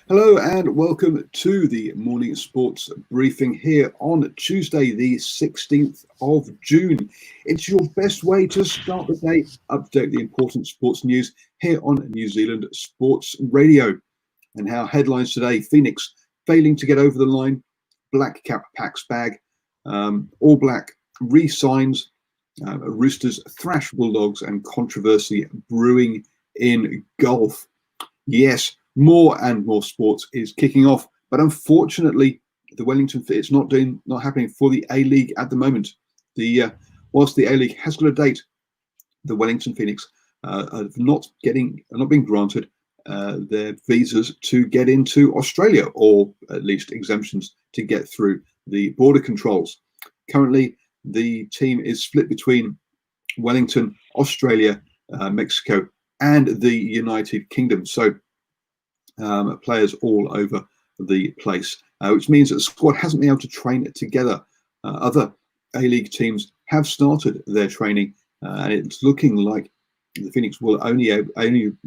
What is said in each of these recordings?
Hello and welcome to the morning sports briefing here on Tuesday, the 16th of June. It's your best way to start the day, update the important sports news here on New Zealand Sports Radio. And our headlines today: Phoenix failing to get over the line, Black Cap packs bag, All Black re-signs, Roosters thrash Bulldogs, and controversy brewing in golf. Yes, more and more sports is kicking off, but unfortunately, the Wellington it's not happening for the A League at the moment. Whilst the A League has got a date, the Wellington Phoenix are not being granted their visas to get into Australia, or at least exemptions to get through the border controls. Currently, the team is split between Wellington, Australia, Mexico, and the United Kingdom. So players all over the place, which means that the squad hasn't been able to train together. Other A-League teams have started their training, and it's looking like the Phoenix will only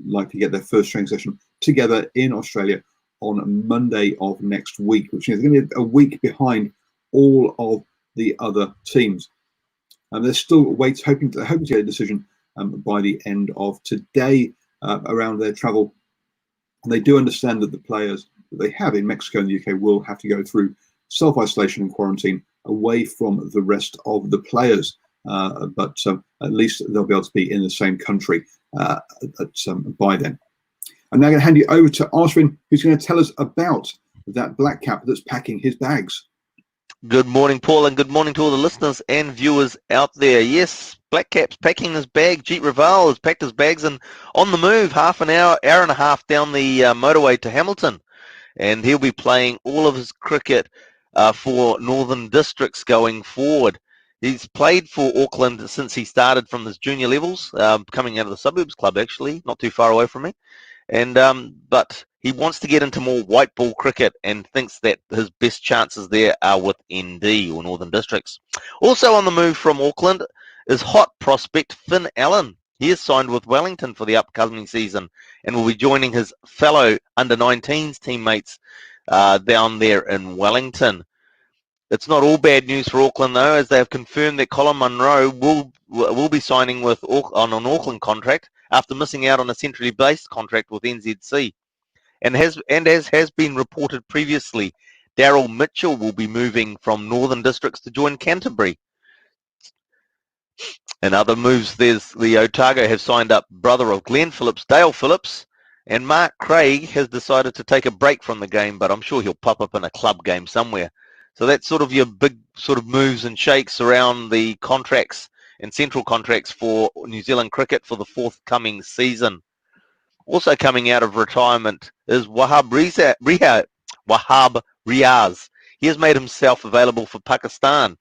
likely get their first training session together in Australia on Monday of next week, which means they're going to be a week behind all of the other teams. And they're still hoping to get a decision by the end of today around their travel. And they do understand that the players that they have in Mexico and the UK will have to go through self-isolation and quarantine away from the rest of the players. But at least they'll be able to be in the same country by then. I'm now going to hand you over to Ashwin, who's going to tell us about that black cap that's packing his bags. Good morning, Paul, and good morning to all the listeners and viewers out there. Yes, Black Cap's packing his bag. Jeet Raval has packed his bags and on the move, half an hour and a half down the motorway to Hamilton. And he'll be playing all of his cricket for Northern Districts going forward. He's played for Auckland since he started from his junior levels, coming out of the Suburbs Club, actually, not too far away from me. And but he wants to get into more white ball cricket and thinks that his best chances there are with ND, or Northern Districts. Also on the move from Auckland is hot prospect Finn Allen. He is signed with Wellington for the upcoming season and will be joining his fellow under-19s teammates down there in Wellington. It's not all bad news for Auckland, though, as they have confirmed that Colin Munro will be signing on an Auckland contract after missing out on a centrally based contract with NZC. And as has been reported previously, Daryl Mitchell will be moving from Northern Districts to join Canterbury. In other moves, there's the Otago have signed up brother of Glenn Phillips, Dale Phillips, and Mark Craig has decided to take a break from the game, but I'm sure he'll pop up in a club game somewhere. So that's sort of your big sort of moves and shakes around the contracts and central contracts for New Zealand cricket for the forthcoming season. Also coming out of retirement is Wahab Riaz. He has made himself available for Pakistan.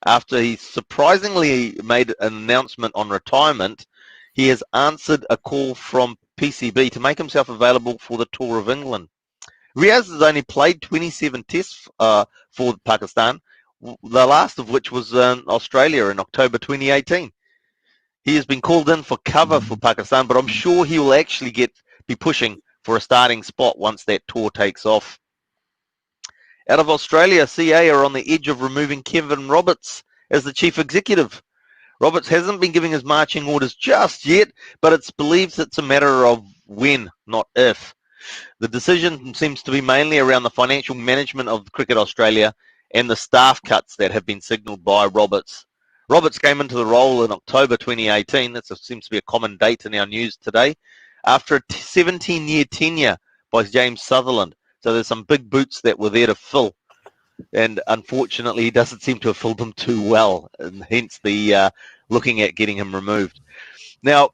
After he surprisingly made an announcement on retirement, he has answered a call from PCB to make himself available for the Tour of England. Riaz has only played 27 tests for Pakistan, the last of which was in Australia in October 2018. He has been called in for cover for Pakistan, but I'm sure he will actually be pushing for a starting spot once that tour takes off. Out of Australia, CA are on the edge of removing Kevin Roberts as the chief executive. Roberts hasn't been giving his marching orders just yet, but it's believed it's a matter of when, not if. The decision seems to be mainly around the financial management of Cricket Australia and the staff cuts that have been signalled by Roberts. Roberts came into the role in October 2018. That seems to be a common date in our news today, after a 17-year tenure by James Sutherland. So there's some big boots that were there to fill, and unfortunately he doesn't seem to have filled them too well, and hence the looking at getting him removed. Now,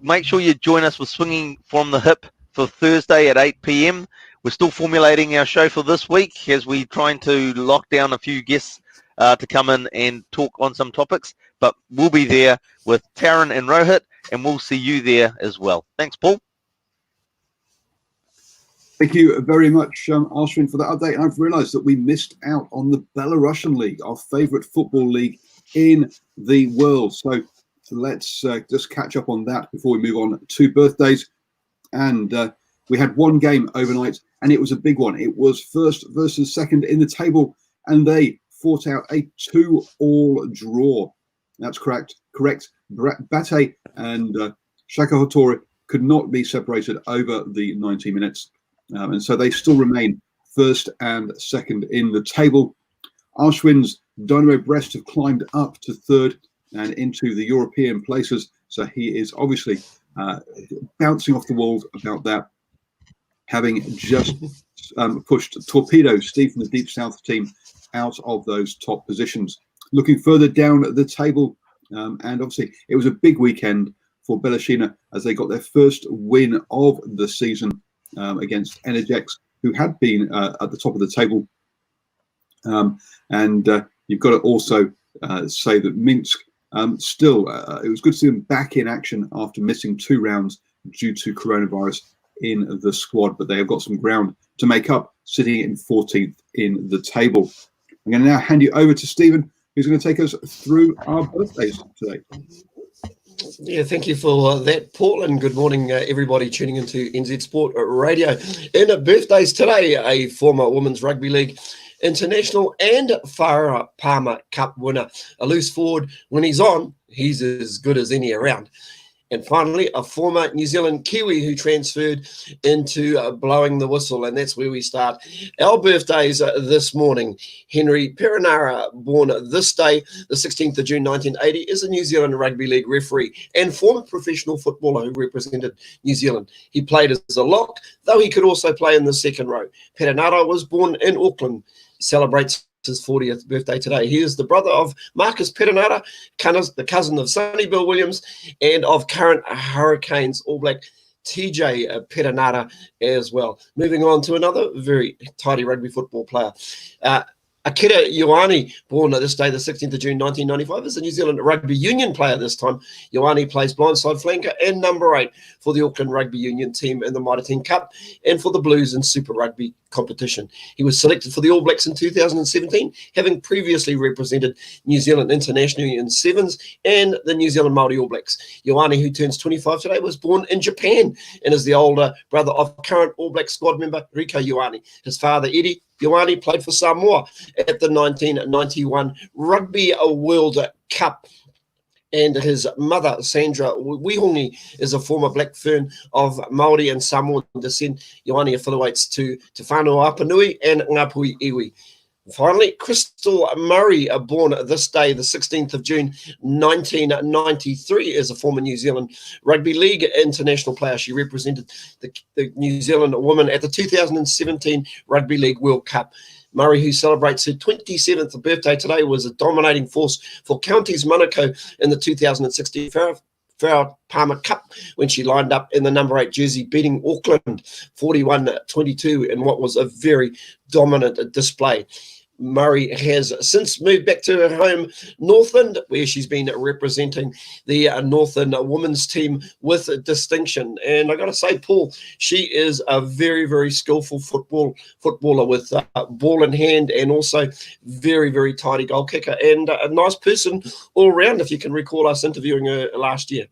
make sure you join us with Swinging from the Hip for Thursday at 8 p.m. We're still formulating our show for this week as we're trying to lock down a few guests to come in and talk on some topics, but we'll be there with Taryn and Rohit, and we'll see you there as well. Thanks, Paul. Thank you very much, Ashwin, for that update. And I've realised that we missed out on the Belarusian League, our favourite football league in the world. So let's just catch up on that before we move on to birthdays. And we had one game overnight, and it was a big one. It was first versus second in the table, and they fought out a 2-all draw. That's correct. Bate and Shaka Hotori could not be separated over the 90 minutes. And so they still remain first and second in the table. Ashwin's Dynamo Brest have climbed up to third and into the European places. So he is obviously bouncing off the walls about that, having just pushed Torpedo, Steve from the Deep South team, out of those top positions. Looking further down the table, and obviously it was a big weekend for Belashina as they got their first win of the season against Energex, who had been at the top of the table. And you've got to also say that Minsk still, it was good to see them back in action after missing 2 rounds due to coronavirus in the squad, but they have got some ground to make up, sitting in 14th in the table. I'm going to now hand you over to Stephen, who's going to take us through our birthdays today. Yeah, thank you for that, Paul, and good morning, everybody tuning into NZ Sport Radio. In birthdays today, a former Women's Rugby League International and Farah Palmer Cup winner, a loose forward. When he's on, he's as good as any around. And finally, a former New Zealand Kiwi who transferred into blowing the whistle, and that's where we start. Our birthdays this morning. Henry Perenara, born this day, the 16th of June 1980, is a New Zealand Rugby League referee and former professional footballer who represented New Zealand. He played as a lock, though he could also play in the second row. Perenara was born in Auckland, celebrates his 40th birthday today. He is the brother of Marcus Perenara, the cousin of Sonny Bill Williams, and of current Hurricanes All Black TJ Perenara as well. Moving on to another very tidy rugby football player. Akira Ioane, born this day, the 16th of June 1995, is a New Zealand Rugby Union player this time. Ioane plays blindside flanker and number 8 for the Auckland Rugby Union team in the Mitre 10 Cup and for the Blues in Super Rugby competition. He was selected for the All Blacks in 2017, having previously represented New Zealand internationally in sevens and the New Zealand Māori All Blacks. Ioane, who turns 25 today, was born in Japan and is the older brother of current All Black squad member Rika Ioane. His father, Eddie Ioane, played for Samoa at the 1991 Rugby World Cup. And his mother, Sandra Wihongi, is a former Black Fern of Māori and Samoan descent. Ioane affiliates to Te Whanau Apanui and Ngāpuhi Iwi. Finally, Crystal Murray, born this day, the 16th of June 1993, is a former New Zealand Rugby League international player. She represented the New Zealand women at the 2017 Rugby League World Cup. Murray, who celebrates her 27th birthday today, was a dominating force for Counties Manukau in the 2016 Farah Palmer Cup when she lined up in the number 8 jersey, beating Auckland 41-22 in what was a very dominant display. Murray has since moved back to her home, Northland, where she's been representing the Northland women's team with distinction. And I got to say, Paul, she is a very, very skillful footballer with ball in hand and also very, very tidy goal kicker and a nice person all around, if you can recall us interviewing her last year.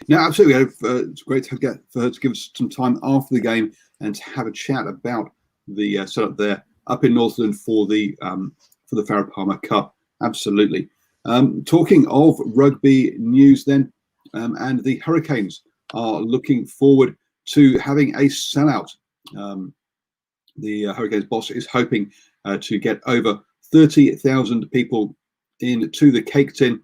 No, absolutely. It's great to get for her to give us some time after the game and to have a chat about the setup there up in Northland for the Farah Palmer Cup. Absolutely. Talking of rugby news then, and the Hurricanes are looking forward to having a sellout. The Hurricanes boss is hoping to get over 30,000 people into the Cake Tin,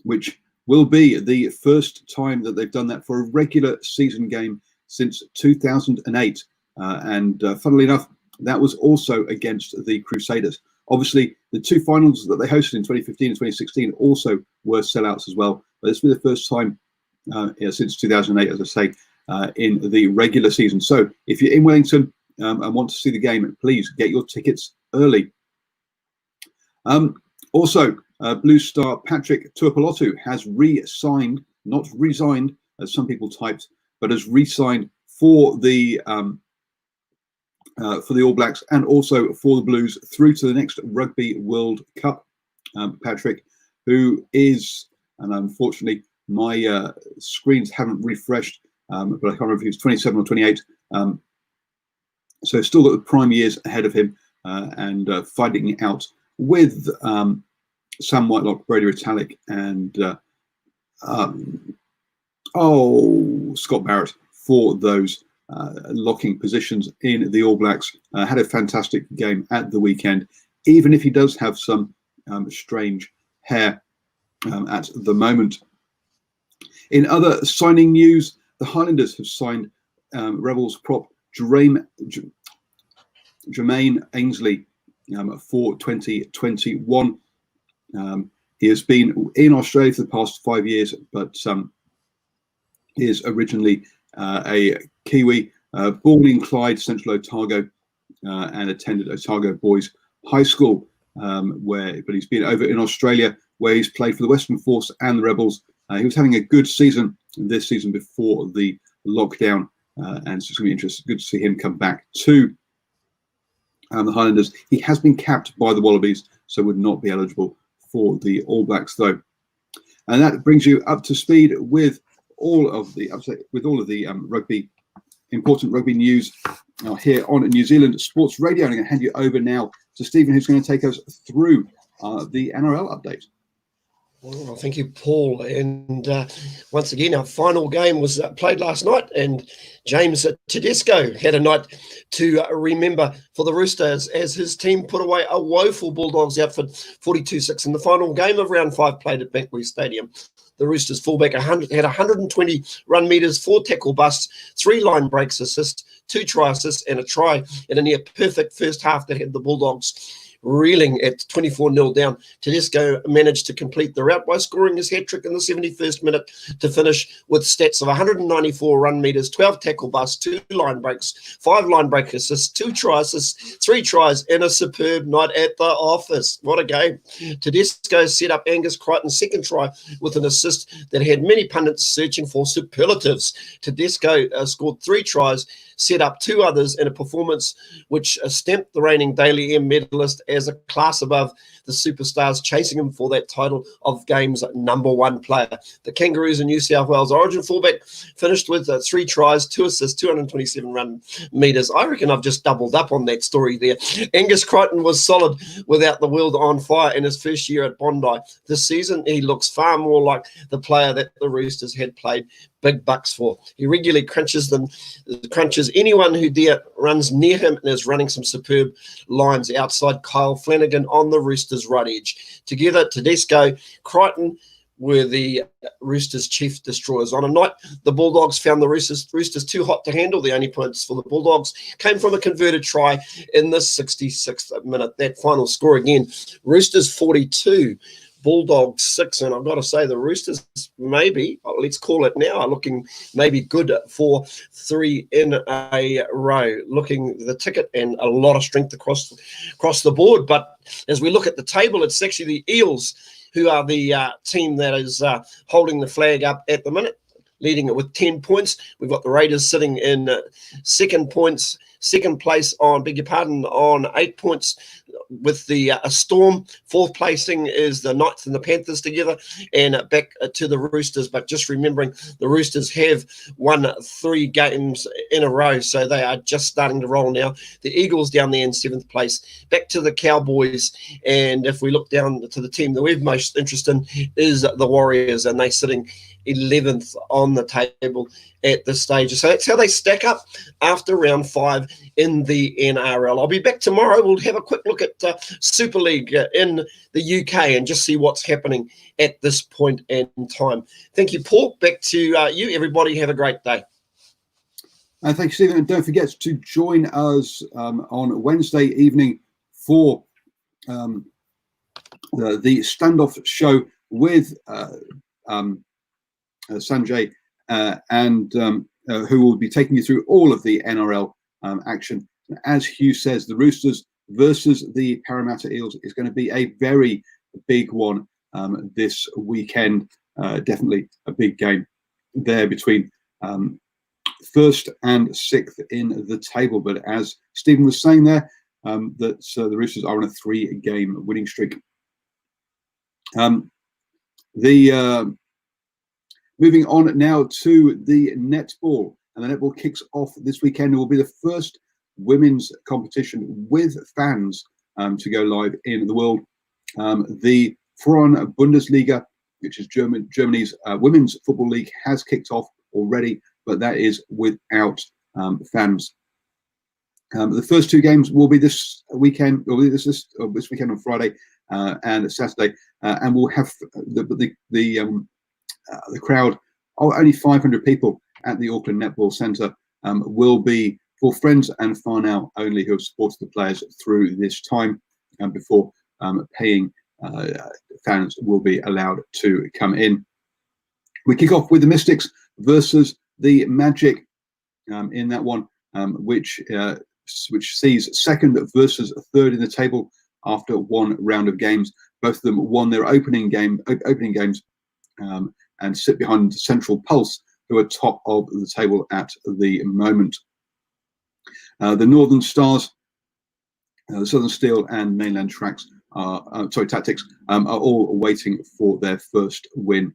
which will be the first time that they've done that for a regular season game since 2008. And funnily enough, that was also against the Crusaders. Obviously, the 2 finals that they hosted in 2015 and 2016 also were sellouts as well. But this will be the first time since 2008, as I say, in the regular season. So if you're in Wellington and want to see the game, please get your tickets early. Also, Blue Star Patrick Tuipulotu has re-signed, not resigned, as some people typed, but has re-signed for the All Blacks and also for the Blues through to the next Rugby World Cup. Patrick, who is, and unfortunately my screens haven't refreshed, but I can't remember if he was 27 or 28. So still got the prime years ahead of him, and fighting it out with Sam Whitelock, Brady Retallick, and Scott Barrett for those locking positions in the All Blacks. Had a fantastic game at the weekend, even if he does have some strange hair at the moment. In other signing news, the Highlanders have signed Rebels prop Jermaine Ainsley for 2021. He has been in Australia for the past 5 years, but is originally a Kiwi, born in Clyde, Central Otago, and attended Otago Boys High School, but he's been over in Australia, where he's played for the Western Force and the Rebels. He was having a good season this season before the lockdown, and so it's going to be good to see him come back to the Highlanders. He has been capped by the Wallabies, so would not be eligible for the All Blacks, though. And that brings you up to speed with all of the important rugby news here on New Zealand Sports Radio. And I'm going to hand you over now to Stephen, who's going to take us through the NRL update. Well, thank you, Paul. And once again, our final game was played last night, and James Tedesco had a night to remember for the Roosters as his team put away a woeful Bulldogs outfit 42-6 in the final game of round 5 played at Bankwest Stadium. The Roosters fullback had 120 run meters, 4 tackle busts, 3 line breaks assists, 2 try assists, and a try in a near perfect first half that had the Bulldogs reeling at 24-0 down. Tedesco managed to complete the rout by scoring his hat-trick in the 71st minute to finish with stats of 194 run meters, 12 tackle busts, 2 line breaks, 5 line break assists, 2 try assists, 3 tries, and a superb night at the office. What a game. Tedesco set up Angus Crichton's second try with an assist that had many pundits searching for superlatives. Tedesco scored 3 tries, set up 2 others in a performance which stamped the reigning Daily M medalist as a class above the superstars chasing him for that title of game's #1 player. The Kangaroos and New South Wales Origin fullback finished with 3 tries, 2 assists, 227 run meters. I reckon I've just doubled up on that story there. Angus Crichton was solid without the world on fire in his first year at Bondi. This season, he looks far more like the player that the Roosters had played big bucks for. He regularly crunches anyone who runs near him, and is running some superb lines outside Kyle Flanagan on the Roosters' right edge. Together, Tedesco, Crichton were the Roosters' chief destroyers. On a night, the Bulldogs found the Roosters too hot to handle. The only points for the Bulldogs came from a converted try in the 66th minute. That final score again, Roosters 42, Bulldogs 6, and I've got to say the Roosters maybe, let's call it now, are looking maybe good for 3 in a row. Looking the ticket and a lot of strength across the board. But as we look at the table, it's actually the Eels who are the team that is holding the flag up at the minute, leading it with 10 points. We've got the Raiders sitting in second place on 8 points with the Storm. 4th placing is the Knights and the Panthers together, and back to the Roosters. But just remembering, the Roosters have won 3 games in a row, so they are just starting to roll now. The Eagles down there in 7th place, back to the Cowboys. And if we look down to the team that we're most interested in is the Warriors, and they're sitting 11th on the table at this stage. So that's how they stack up after round 5 in the NRL. I'll be back tomorrow. We'll have a quick look at Super League in the UK and just see what's happening at this point in time. Thank you, Paul. Back to you. Everybody have a great day. Thank you, Stephen. And don't forget to join us on Wednesday evening for the standoff show with Sanjay and who will be taking you through all of the NRL action. As Hugh says, the Roosters versus the Parramatta Eels is going to be a very big one this weekend. Definitely a big game there between 1st and 6th in the table. But as Stephen was saying there, that the Roosters are on a 3-game winning streak. The Moving on now to the netball, and the netball kicks off this weekend. It will be the first women's competition with fans to go live in the world. The Frauen Bundesliga, which is Germany's women's football league, has kicked off already, but that is without fans. The first two games will be this weekend, or this weekend on Friday and Saturday, and we'll have the crowd, only 500 people at the Auckland Netball Centre, will be for friends and whānau only who have supported the players through this time, before paying fans will be allowed to come in. We kick off with the Mystics versus the Magic in that one, which sees second versus third in the table after one round of games. Both of them won their opening games and sit behind Central Pulse, who are top of the table at the moment. The Northern Stars, the Southern Steel, and Mainland Tactics are all waiting for their first win.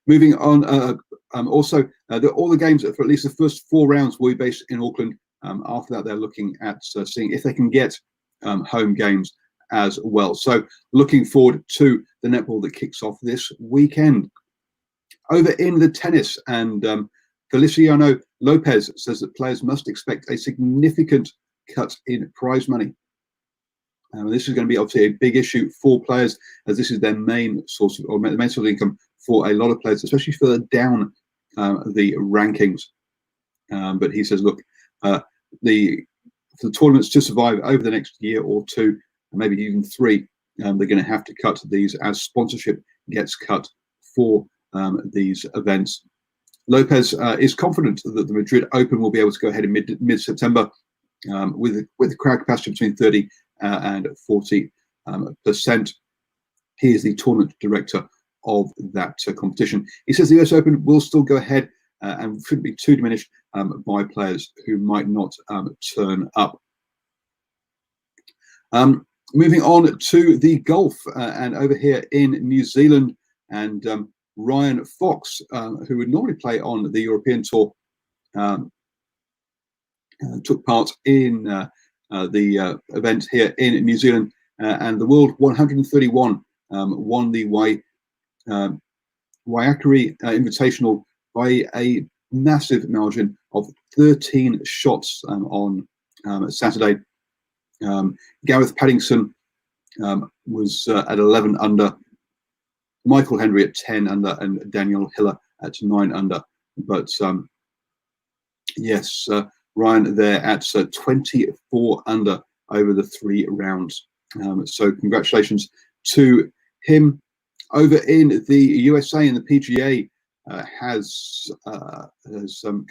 Moving on, also, all the games for at least the first 4 rounds will be based in Auckland. After that, they're looking at seeing if they can get home games as well. So looking forward to the netball that kicks off this weekend. Over in the tennis, and Feliciano Lopez says that players must expect a significant cut in prize money. This is going to be obviously a big issue for players, as this is their main source of, or main source of income for a lot of players, especially further down the rankings. But he says, look, for the tournaments to survive over the next year or two, maybe even 3, they're going to have to cut these as sponsorship gets cut for these events. Lopez is confident that the Madrid Open will be able to go ahead in mid-September with a crowd capacity between 30 and 40%. He is the tournament director of that competition. He says the US Open will still go ahead and shouldn't be too diminished by players who might not turn up. Moving on to the golf, and over here in New Zealand, and Ryan Fox, who would normally play on the European Tour, took part in the event here in New Zealand, and the World 131 won the Waikari Invitational by a massive margin of 13 shots on Saturday. Gareth Paddington was at 11 under, Michael Henry at 10 under, and Daniel Hiller at 9 under. But yes, Ryan there at 24 under over the 3 rounds. So congratulations to him. Over in the USA, and the PGA has been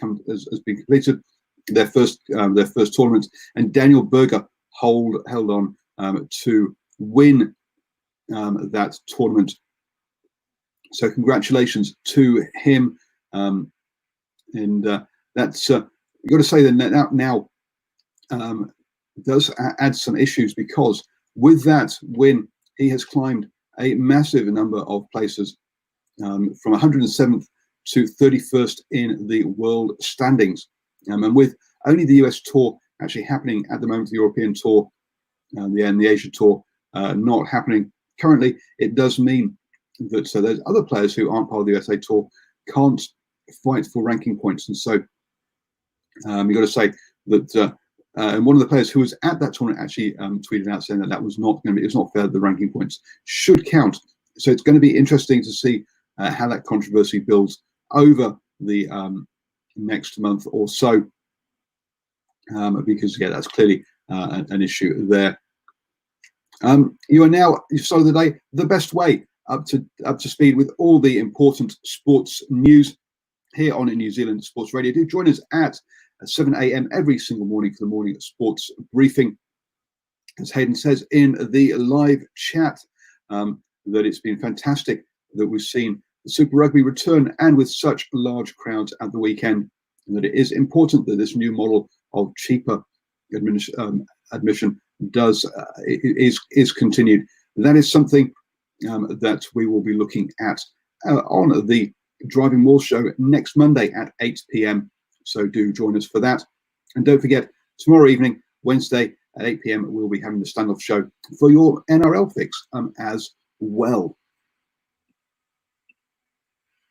completed their first tournament, and Daniel Berger held on to win that tournament. So congratulations to him, and that's you've got to say that now does add some issues, because with that win he has climbed a massive number of places, from 107th to 31st in the world standings, and with only the US Tour actually happening at the moment, the European Tour and the Asia Tour not happening currently, it does mean that there's other players who aren't part of the USA Tour can't fight for ranking points. And so you've got to say that and one of the players who was at that tournament actually tweeted out saying that was not going to be, it's not fair that the ranking points should count. So it's going to be interesting to see how that controversy builds over the next month or so, because that's clearly an issue there. You are now, you've started the day the best way, up to speed with all the important sports news here on New Zealand Sports Radio. Do join us at 7 a.m. every single morning for the morning sports briefing. As Hayden says in the live chat, that it's been fantastic that we've seen the Super Rugby return, and with such large crowds at the weekend, and that it is important that this new model of cheaper admission is continued. That is something that we will be looking at on the Driving Wall show next Monday at 8 p.m. So do join us for that. And don't forget, tomorrow evening, Wednesday at 8 p.m, we'll be having the standoff show for your NRL fix as well.